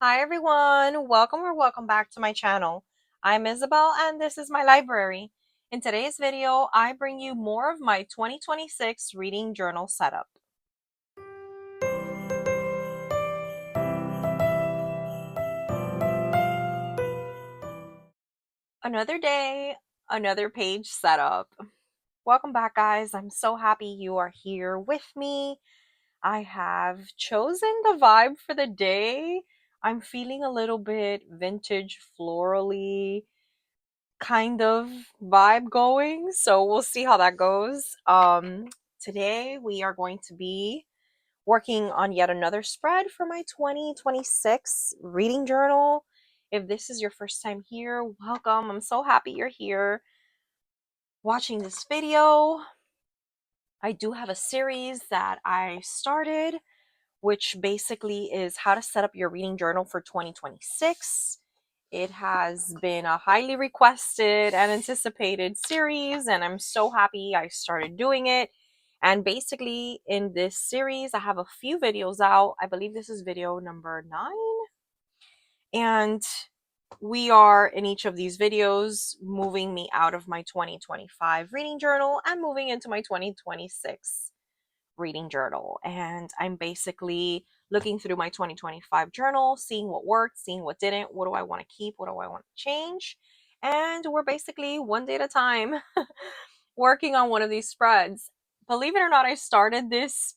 Hi everyone, welcome or welcome back to my channel. I'm Isabel and this is my library. In today's video, I bring you more of my 2026 reading journal setup. Another day, another page setup. Welcome back guys, I'm so happy you are here with me. I have chosen the vibe for the day. I'm feeling a little bit vintage florally kind of vibe going, so we'll see how that goes. Today we are going to be working on yet another spread for my 2026 reading journal. If this is your first time here, welcome. I'm so happy you're here watching this video. I do have a series that I started, which basically is how to set up your reading journal for 2026. It has been a highly requested and anticipated series, and I'm so happy I started doing it. And basically, in this series, I have a few videos out. I believe this is video number 9. And we are, in each of these videos, moving me out of my 2025 reading journal and moving into my 2026 reading journal. And I'm basically looking through my 2025 journal, seeing what worked, seeing what didn't, what do I want to keep, what do I want to change. And we're basically one day at a time working on one of these spreads. Believe it or not, I started this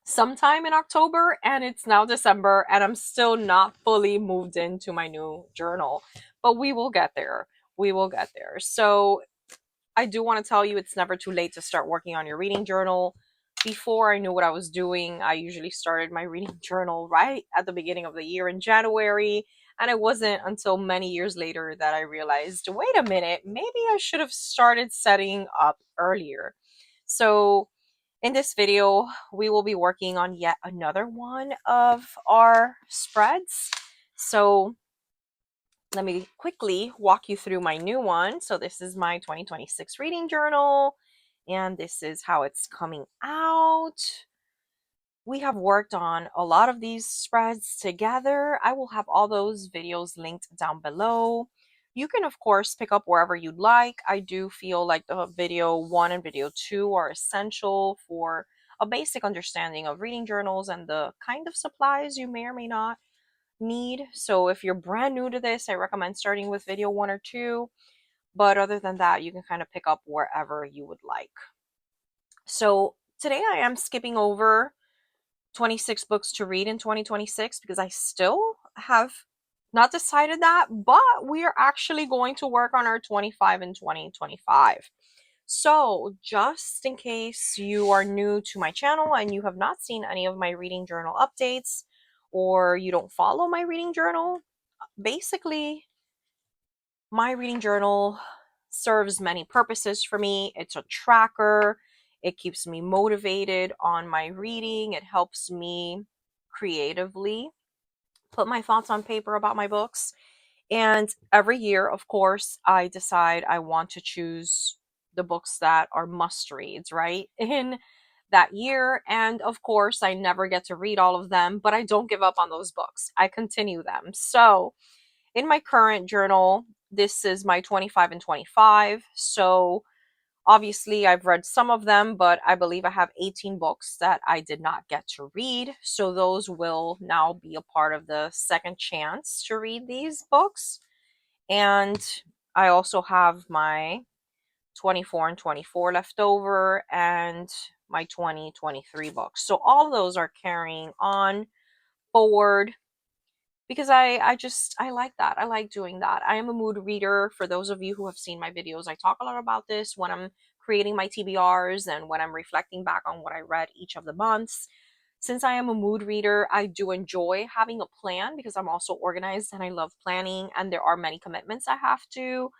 sometime in October and it's now December and I'm still not fully moved into my new journal, but we will get there. We will get there. So I do want to tell you it's never too late to start working on your reading journal. Before I knew what I was doing, I usually started my reading journal right at the beginning of the year in January. And it wasn't until many years later that I realized, wait a minute, maybe I should have started setting up earlier. So in this video, we will be working on yet another one of our spreads. So let me quickly walk you through my new one. So this is my 2026 reading journal, and this is how it's coming out. We have worked on a lot of these spreads together. I will have all those videos linked down below. You can, of course, pick up wherever you'd like. I do feel like the video 1 and video 2 are essential for a basic understanding of reading journals and the kind of supplies you may or may not need. So if you're brand new to this, I recommend starting with video 1 or 2. But other than that, you can kind of pick up wherever you would like. So today I am skipping over 26 books to read in 2026 because I still have not decided that, but we are actually going to work on our 25 in 2025. So, just in case you are new to my channel and you have not seen any of my reading journal updates, or you don't follow my reading journal, basically, my reading journal serves many purposes for me. It's a tracker, it keeps me motivated on my reading, it helps me creatively put my thoughts on paper about my books. And every year, of course, I decide I want to choose the books that are must reads, right? In that year. And of course, I never get to read all of them, but I don't give up on those books. I continue them. So in my current journal, this is my 25 and 25. So obviously, I've read some of them, but I believe I have 18 books that I did not get to read. So those will now be a part of the second chance to read these books. And I also have my 24 and 24 left over and my 2023 books. So all of those are carrying on forward because I like that. I like doing that. I am a mood reader. For those of you who have seen my videos, I talk a lot about this when I'm creating my TBRs and when I'm reflecting back on what I read each of the months. Since I am a mood reader, I do enjoy having a plan because I'm also organized and I love planning, and there are many commitments I have to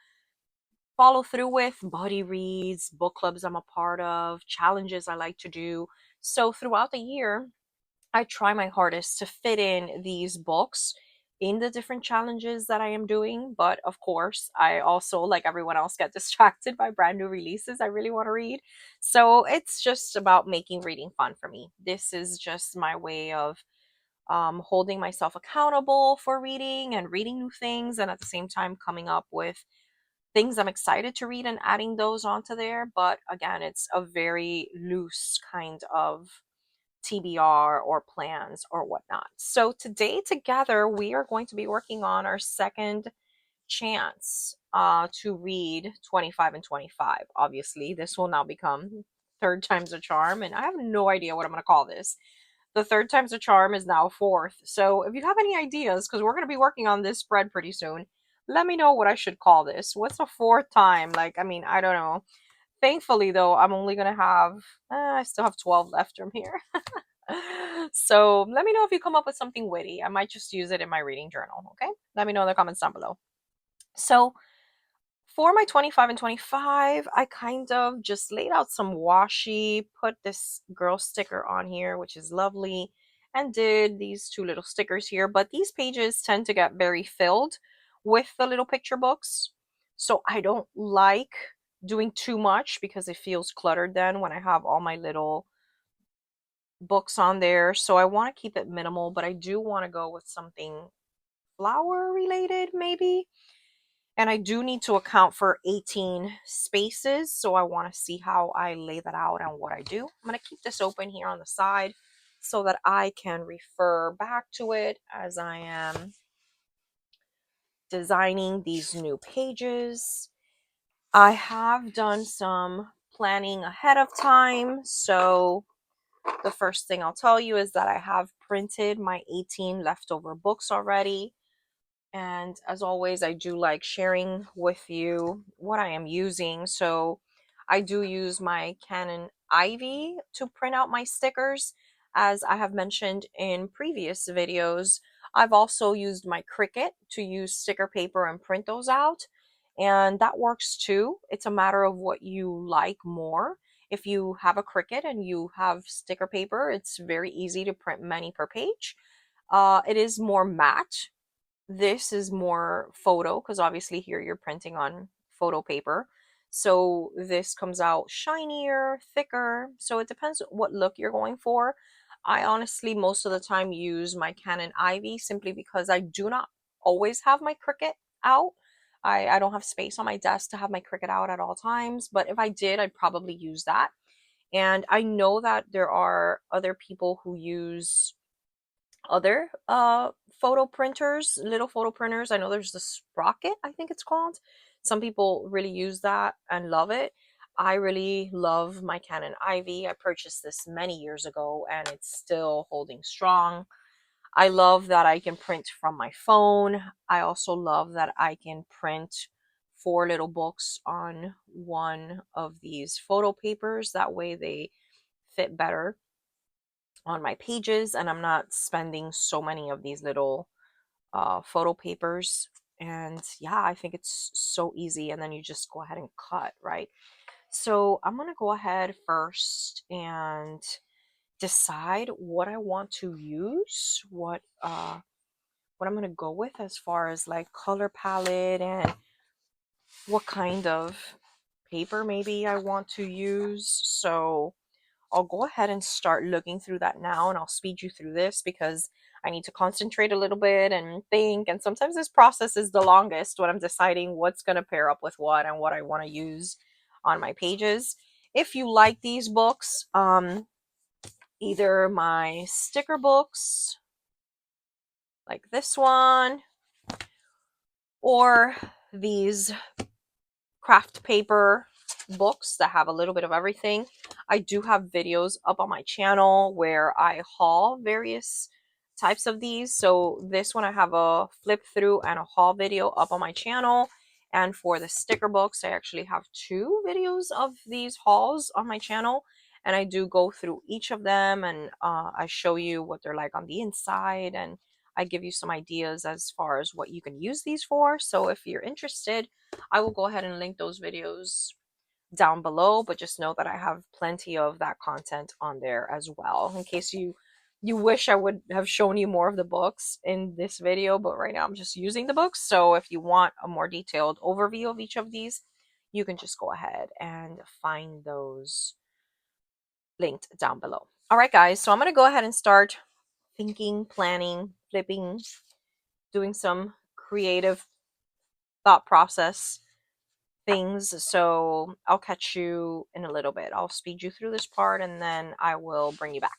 follow through with: buddy reads, book clubs I'm a part of, challenges I like to do. So throughout the year, I try my hardest to fit in these books in the different challenges that I am doing. But of course, I also, like everyone else, get distracted by brand new releases I really want to read. So it's just about making reading fun for me. This is just my way of holding myself accountable for reading and reading new things, and at the same time coming up with things I'm excited to read and adding those onto there. But again, it's a very loose kind of TBR or plans or whatnot. So today together, we are going to be working on our second chance to read 25 and 25. Obviously, this will now become third time's a charm, and I have no idea what I'm going to call this. The third time's a charm is now fourth. So if you have any ideas, because we're going to be working on this spread pretty soon, let me know what I should call this. What's the fourth time? Like, I mean, I don't know. Thankfully, though, I'm only going to have, I still have 12 left from here. So let me know if you come up with something witty. I might just use it in my reading journal, okay? Let me know in the comments down below. So for my 25 and 25, I kind of just laid out some washi, put this girl sticker on here, which is lovely, and did these two little stickers here. But these pages tend to get very filled with the little picture books. So I don't like doing too much because it feels cluttered then when I have all my little books on there. So I want to keep it minimal, but I do want to go with something flower related maybe. And I do need to account for 18 spaces, so I want to see how I lay that out and what I do. I'm going to keep this open here on the side so that I can refer back to it as I am designing these new pages. I have done some planning ahead of time, so the first thing I'll tell you is that I have printed my 18 leftover books already. And as always, I do like sharing with you what I am using. So I do use my Canon Ivy to print out my stickers. As I have mentioned in previous videos, I've also used my Cricut to use sticker paper and print those out. And that works too. It's a matter of what you like more. If you have a Cricut and you have sticker paper, it's very easy to print many per page. It is more matte. This is more photo because obviously here you're printing on photo paper. So this comes out shinier, thicker. So it depends what look you're going for. I honestly most of the time use my Canon Ivy simply because I do not always have my Cricut out. I don't have space on my desk to have my Cricut out at all times, but if I did, I'd probably use that. And I know that there are other people who use other photo printers, little photo printers. I know there's the Sprocket, I think it's called. Some people really use that and love it. I really love my Canon Ivy. I purchased this many years ago and it's still holding strong. I love that I can print from my phone. I also love that I can print four little books on one of these photo papers. That way they fit better on my pages and I'm not spending so many of these little photo papers. And yeah, I think it's so easy. And then you just go ahead and cut, right? So I'm going to go ahead first and decide what I want to use, what I'm going to go with as far as like color palette and what kind of paper maybe I want to use. So I'll go ahead and start looking through that now and I'll speed you through this because I need to concentrate a little bit and think. And sometimes this process is the longest when I'm deciding what's going to pair up with what and what I want to use on my pages. If you like these books, either my sticker books like this one or these craft paper books that have a little bit of everything. I do have videos up on my channel where I haul various types of these. So this one I have a flip through and a haul video up on my channel. And for the sticker books, I actually have two videos of these hauls on my channel. And I do go through each of them and I show you what they're like on the inside and I give you some ideas as far as what you can use these for. So if you're interested, I will go ahead and link those videos down below, but just know that I have plenty of that content on there as well in case you wish I would have shown you more of the books in this video, but right now I'm just using the books. So if you want a more detailed overview of each of these, you can just go ahead and find those linked down below. All right, guys, so I'm going to go ahead and start thinking, planning, flipping, doing some creative thought process things. So I'll catch you in a little bit. I'll speed you through this part and then I will bring you back.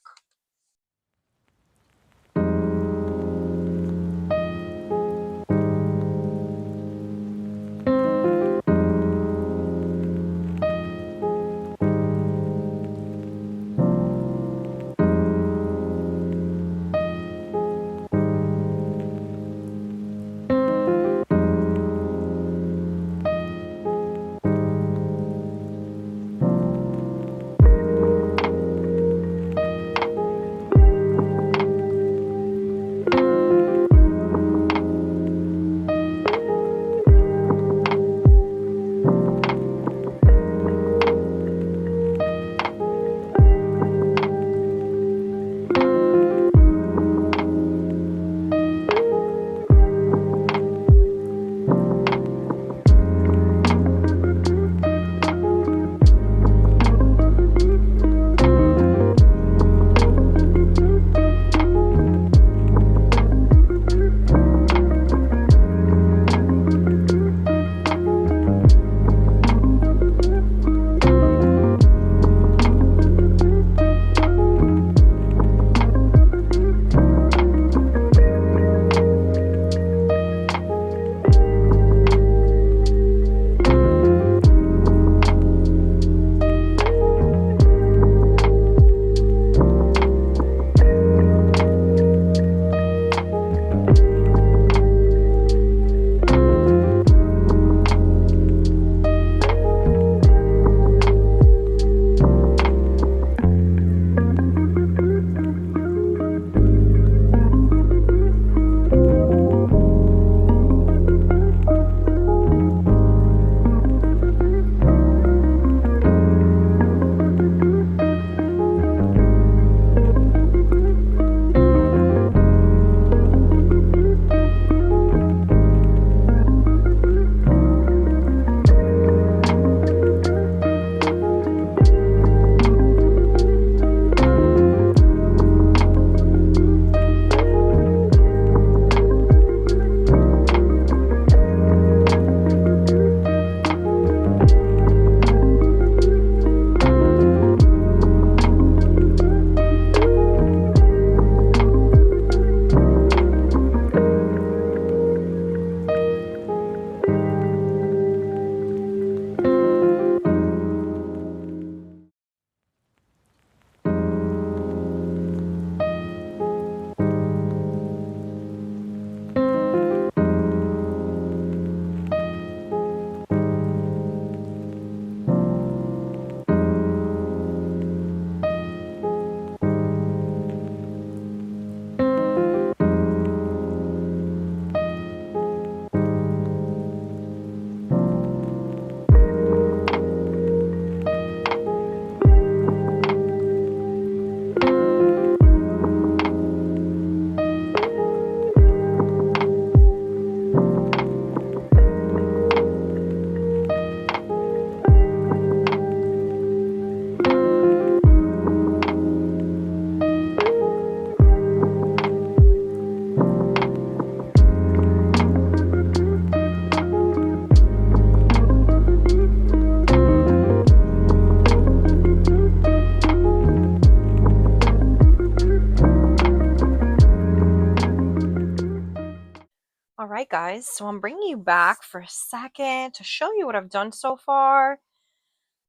All right, guys, so I'm bringing you back for a second to show you what I've done so far.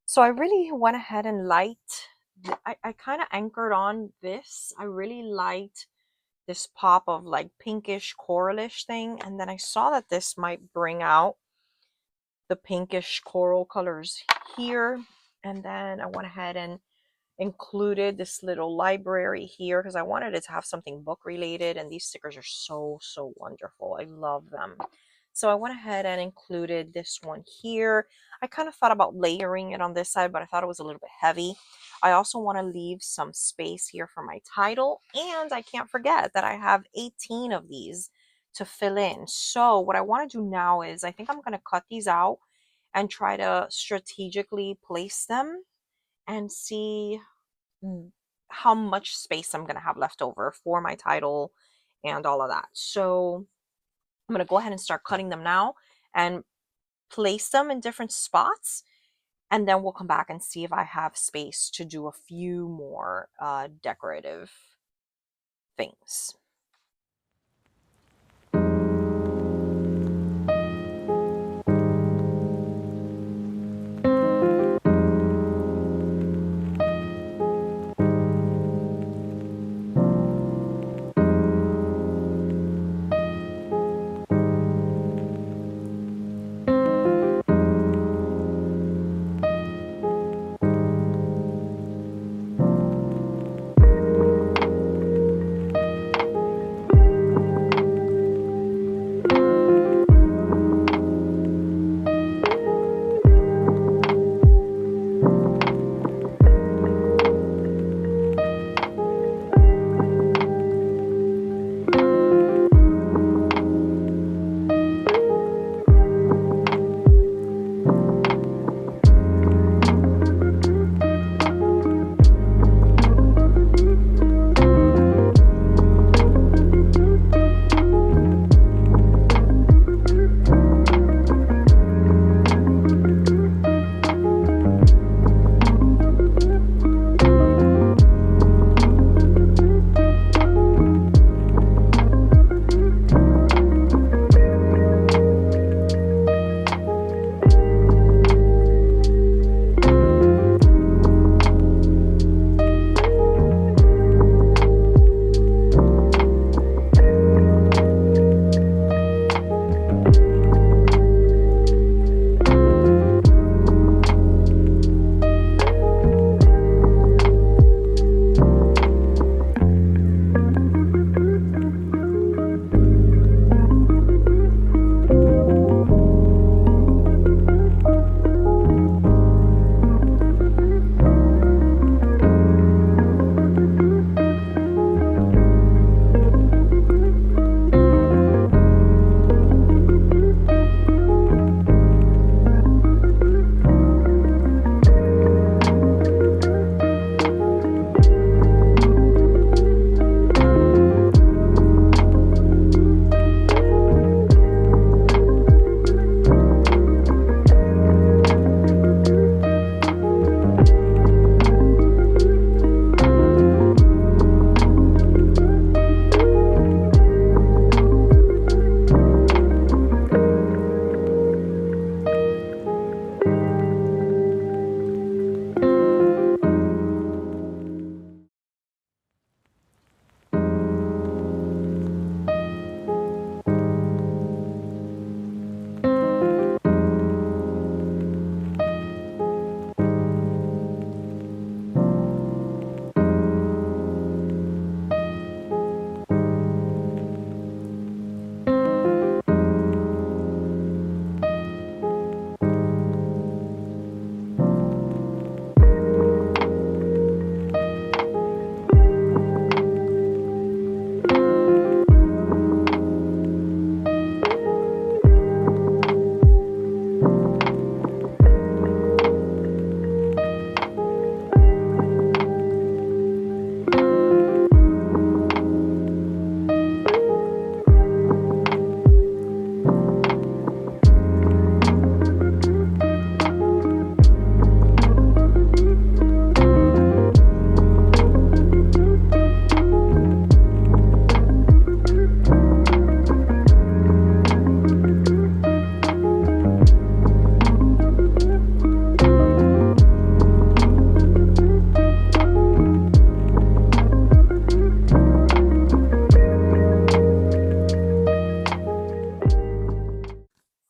So I really went ahead and liked, I kind of anchored on this. I really liked this pop of like pinkish coralish thing. And then I saw that this might bring out the pinkish coral colors here. And then I went ahead and included this little library here because I wanted it to have something book related, and these stickers are so wonderful. I love them. So I went ahead and included this one here. I kind of thought about layering it on this side, but I thought it was a little bit heavy. I also want to leave some space here for my title, and I can't forget that I have 18 of these to fill in. So what I want to do now is I think I'm going to cut these out and try to strategically place them and see how much space I'm going to have left over for my title and all of that. So I'm going to go ahead and start cutting them now and place them in different spots. And then we'll come back and see if I have space to do a few more decorative things.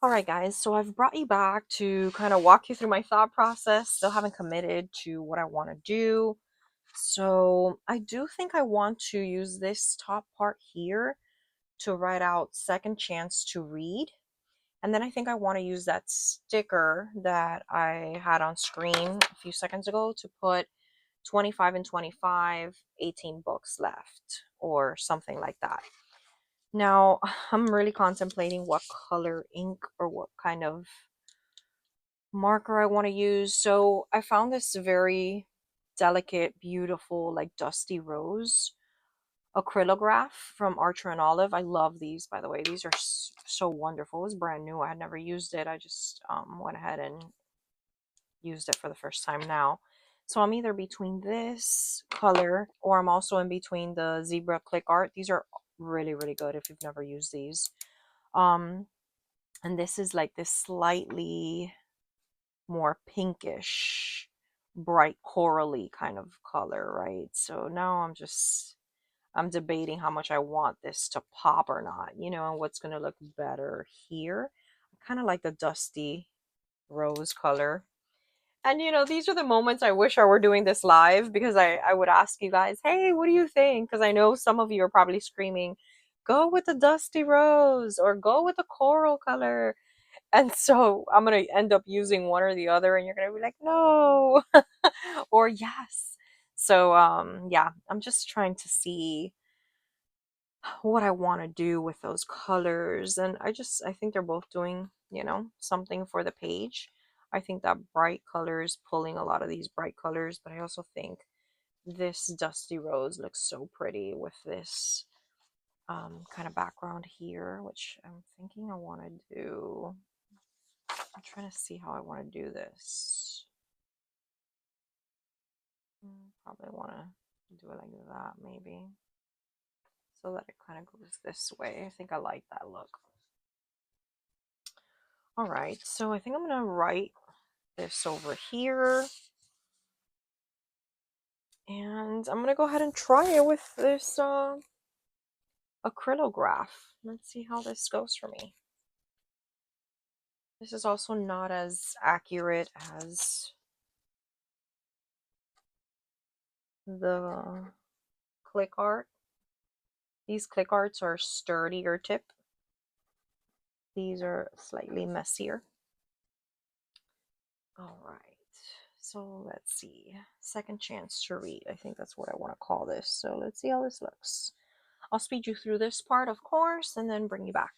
All right, guys, so I've brought you back to kind of walk you through my thought process. Still haven't committed to what I want to do. So I do think I want to use this top part here to write out second chance to read. And then I think I want to use that sticker that I had on screen a few seconds ago to put 25 and 25, 18 books left or something like that. Now, I'm really contemplating what color ink or what kind of marker I want to use. So I found this very delicate, beautiful, like dusty rose acrylograph from Archer and Olive. I love these, by the way. These are so wonderful. It was brand new. I had never used it. I just went ahead and used it for the first time now. So I'm either between this color, or I'm also in between the zebra click art. These are really, really good if you've never used these. And this is like this slightly more pinkish, bright corally kind of color, right? So now I'm debating how much I want this to pop or not, you know, and what's going to look better here. I kind of like the dusty rose color. And you know, these are the moments I wish I were doing this live, because I would ask you guys, hey, what do you think? Because I know some of you are probably screaming, go with the dusty rose or go with the coral color. And so I'm going to end up using one or the other, and you're going to be like, no, or yes. So yeah, I'm just trying to see what I want to do with those colors. And I think they're both doing, you know, something for the page. I think that bright color is pulling a lot of these bright colors, but I also think this dusty rose looks so pretty with this kind of background here, which I'm thinking I want to do. I'm trying to see how I want to do this. Probably want to do it like that, maybe, so that it kind of goes this way. I think I like that look. All right, so I think I'm going to write this over here. And I'm going to go ahead and try it with this acrylograph. Let's see how this goes for me. This is also not as accurate as the click art. These click arts are sturdier tip. These are slightly messier. All right, so let's see. Second chance to read. I think that's what I want to call this. So let's see how this looks. I'll speed you through this part, of course, and then bring you back.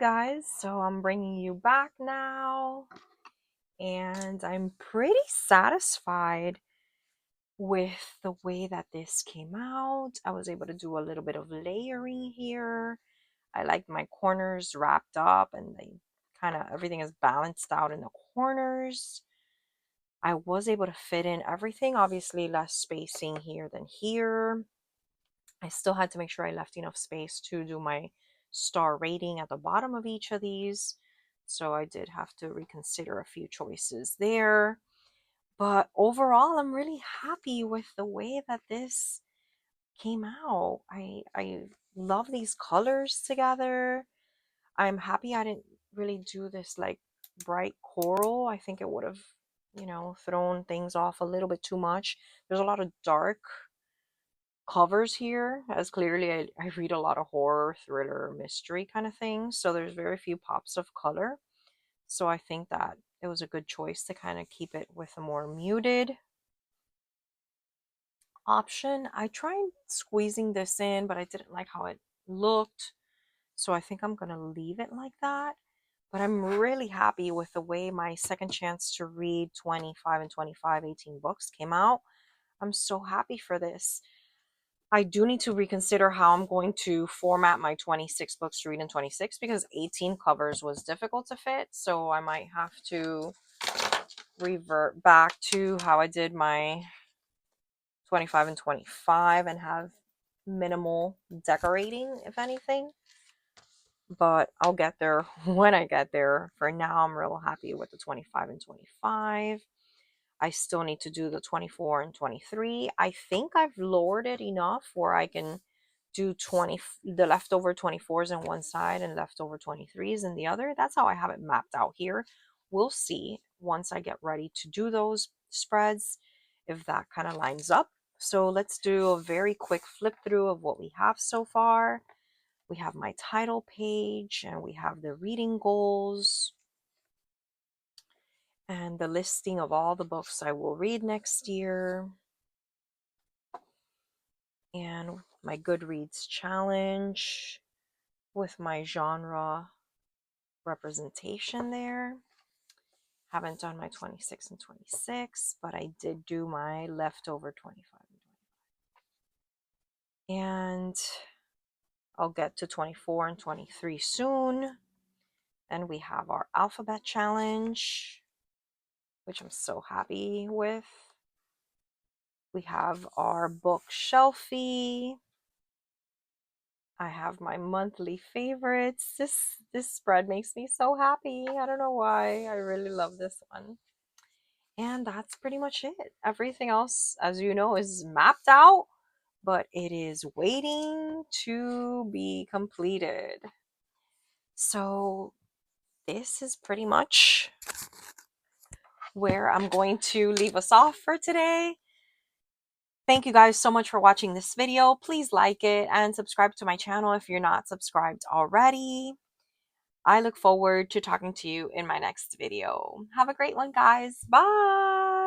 guys, so I'm bringing you back now, and I'm pretty satisfied with the way that this came out. I was able to do a little bit of layering here. I like my corners wrapped up, and they kind of everything is balanced out in the corners. I was able to fit in everything, obviously less spacing here than here. I still had to make sure I left enough space to do my star rating at the bottom of each of these. So I did have to reconsider a few choices there. But overall, I'm really happy with the way that this came out. I love these colors together. I'm happy I didn't really do this like bright coral. I think it would have, thrown things off a little bit too much. There's a lot of dark covers here, as clearly I read a lot of horror, thriller, mystery kind of things. So there's very few pops of color. So I think that it was a good choice to kind of keep it with a more muted option. I tried squeezing this in, but I didn't like how it looked. So I think I'm going to leave it like that. But I'm really happy with the way my second chance to read 25 and 25, 18 books came out. I'm so happy for this. I do need to reconsider how I'm going to format my 26 books to read in 26 because 18 covers was difficult to fit. So I might have to revert back to how I did my 25 and 25 and have minimal decorating, if anything. But I'll get there when I get there. For now, I'm real happy with the 25 and 25. I still need to do the 24 and 23. I think I've lowered it enough where I can do the leftover 24s on one side and leftover 23s in the other. That's how I have it mapped out here. We'll see once I get ready to do those spreads if that kind of lines up. So let's do a very quick flip through of what we have so far. We have my title page and we have the reading goals and the listing of all the books I will read next year, and my Goodreads challenge with my genre representation there. Haven't done my 26 and 26, but I did do my leftover 25 and 25. And I'll get to 24 and 23 soon. Then we have our alphabet challenge, which I'm so happy with. We have our bookshelfie. I have my monthly favorites. This spread makes me so happy. I don't know why. I really love this one. And that's pretty much it. Everything else, as you know, is mapped out, but it is waiting to be completed. So this is pretty much where I'm going to leave us off for today. Thank you guys so much for watching this video. Please like it and subscribe to my channel if you're not subscribed already. I look forward to talking to you in my next video. Have a great one, guys. Bye.